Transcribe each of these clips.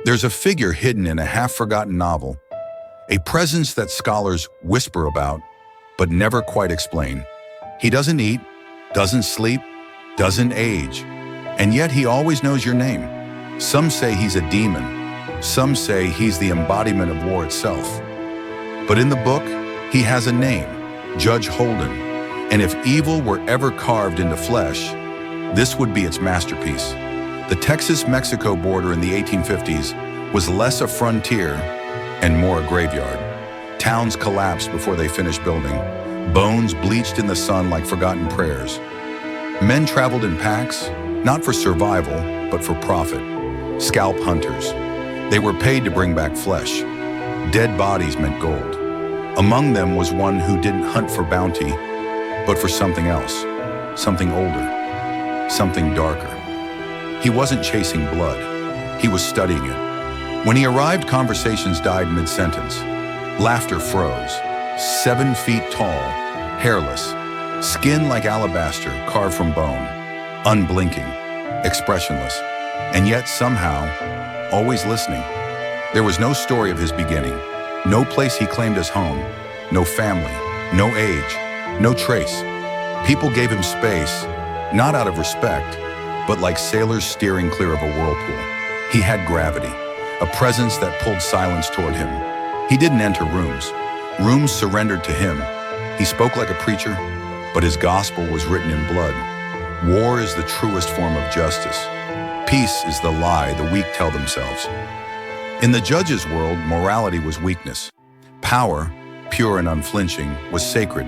There's a figure hidden in a half-forgotten novel, a presence that scholars whisper about, but never quite explain. He doesn't eat, doesn't sleep, doesn't age, and yet he always knows your name. Some say he's a demon. Some say he's the embodiment of war itself. But in the book, he has a name, Judge Holden. And if evil were ever carved into flesh, this would be its masterpiece. The Texas-Mexico border in the 1850s was less a frontier and more a graveyard. Towns collapsed before they finished building. Bones bleached in the sun like forgotten prayers. Men traveled in packs, not for survival, but for profit. Scalp hunters. They were paid to bring back flesh. Dead bodies meant gold. Among them was one who didn't hunt for bounty, but for something else, something older, something darker. He wasn't chasing blood. He was studying it. When he arrived, conversations died mid-sentence. Laughter froze. 7 feet tall, hairless, skin like alabaster carved from bone, unblinking, expressionless, and yet somehow always listening. There was no story of his beginning, no place he claimed as home, no family, no age, no trace. People gave him space, not out of respect, but like sailors steering clear of a whirlpool. He had gravity, a presence that pulled silence toward him. He didn't enter rooms. Rooms surrendered to him. He spoke like a preacher, but his gospel was written in blood. War is the truest form of justice. Peace is the lie the weak tell themselves. In the judge's world, morality was weakness. Power, pure and unflinching, was sacred.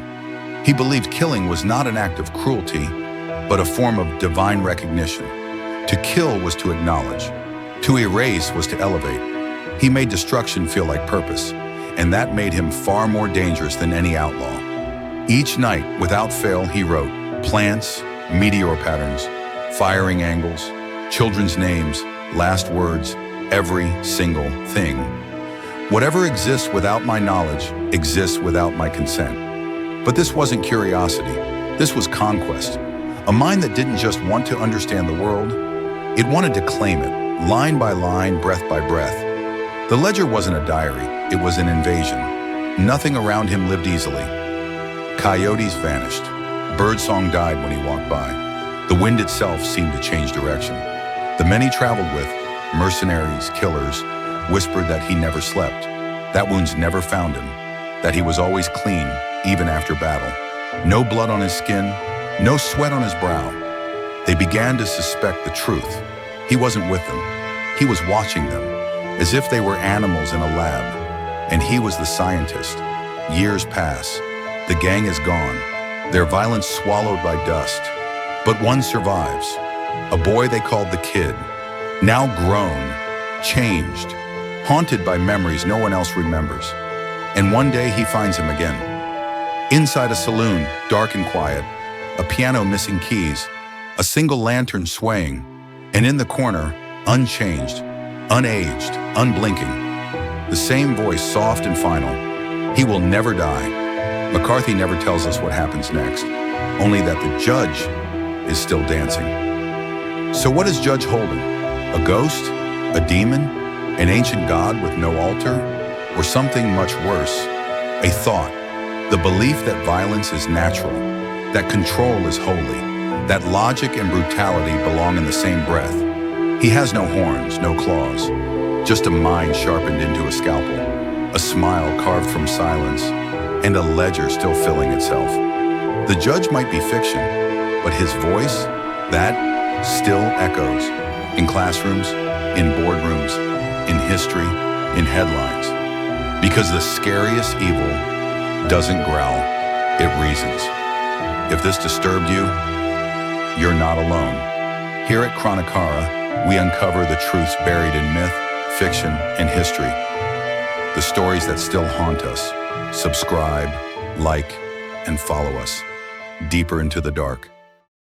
He believed killing was not an act of cruelty, but a form of divine recognition. To kill was to acknowledge. To erase was to elevate. He made destruction feel like purpose, and that made him far more dangerous than any outlaw. Each night, without fail, he wrote plants, meteor patterns, firing angles, children's names, last words, every single thing. Whatever exists without my knowledge exists without my consent. But this wasn't curiosity. This was conquest. A mind that didn't just want to understand the world, it wanted to claim it, line by line, breath by breath. The ledger wasn't a diary, it was an invasion. Nothing around him lived easily. Coyotes vanished. Birdsong died when he walked by. The wind itself seemed to change direction. The men he traveled with, mercenaries, killers, whispered that he never slept, that wounds never found him, that he was always clean, even after battle. No blood on his skin, no sweat on his brow. They began to suspect the truth. He wasn't with them. He was watching them, as if they were animals in a lab, and he was the scientist. Years pass. The gang is gone, their violence swallowed by dust. But one survives, a boy they called the Kid, now grown, changed, haunted by memories no one else remembers. And one day he finds him again. Inside a saloon, dark and quiet, a piano missing keys, a single lantern swaying, and in the corner, unchanged, unaged, unblinking, the same voice, soft and final. He will never die. McCarthy never tells us what happens next, only that the judge is still dancing. So what is Judge Holden? A ghost? A demon? An ancient god with no altar? Or something much worse? A thought. The belief that violence is natural, that control is holy, that logic and brutality belong in the same breath. He has no horns, no claws, just a mind sharpened into a scalpel, a smile carved from silence, and a ledger still filling itself. The judge might be fiction, but his voice, that still echoes in classrooms, in boardrooms, in history, in headlines. Because the scariest evil doesn't growl, it reasons. If this disturbed you, you're not alone. Here at Chronicara, we uncover the truths buried in myth, fiction, and history. The stories that still haunt us. Subscribe, like, and follow us deeper into the dark.